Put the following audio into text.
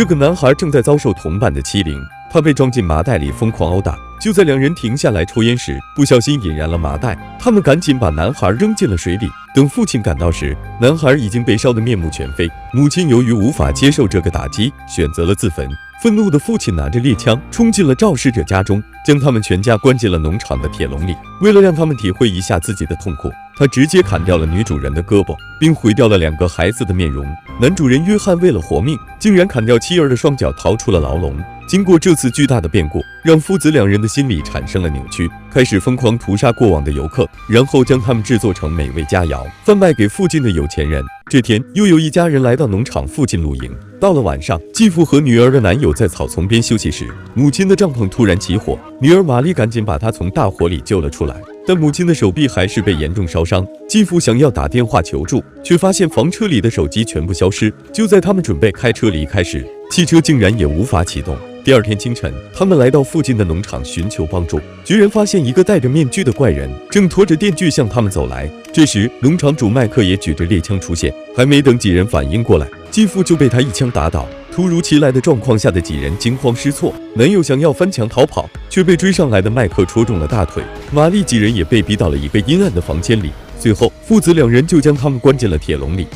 这个男孩正在遭受同伴的欺凌，他被装进麻袋里疯狂殴打。就在两人停下来抽烟时，不小心引燃了麻袋，他们赶紧把男孩扔进了水里。等父亲赶到时，男孩已经被烧得面目全非。母亲由于无法接受这个打击，选择了自焚。愤怒的父亲拿着猎枪冲进了肇事者家中，将他们全家关进了农场的铁笼里。为了让他们体会一下自己的痛苦，他直接砍掉了女主人的胳膊，并毁掉了2个孩子的面容。男主人约翰为了活命，竟然砍掉妻儿的双脚，逃出了牢笼。经过这次巨大的变故，让父子2人的心理产生了扭曲，开始疯狂屠杀过往的游客，然后将他们制作成美味佳肴，贩卖给附近的有钱人。这天，又有一家人来到农场附近露营。到了晚上，继父和女儿的男友在草丛边休息时，母亲的帐篷突然起火，女儿玛丽赶紧把她从大火里救了出来，但母亲的手臂还是被严重烧伤。继父想要打电话求助，却发现房车里的手机全部消失。就在他们准备开车离开时，汽车竟然也无法启动。第二天清晨，他们来到附近的农场寻求帮助，居然发现一个戴着面具的怪人正拖着电锯向他们走来。这时，农场主麦克也举着猎枪出现，还没等几人反应过来，继父就被他一枪打倒。突如其来的状况下的几人惊慌失措，男友想要翻墙逃跑，却被追上来的麦克戳中了大腿。玛丽几人也被逼到了一个阴暗的房间里，最后父子2人就将他们关进了铁笼里。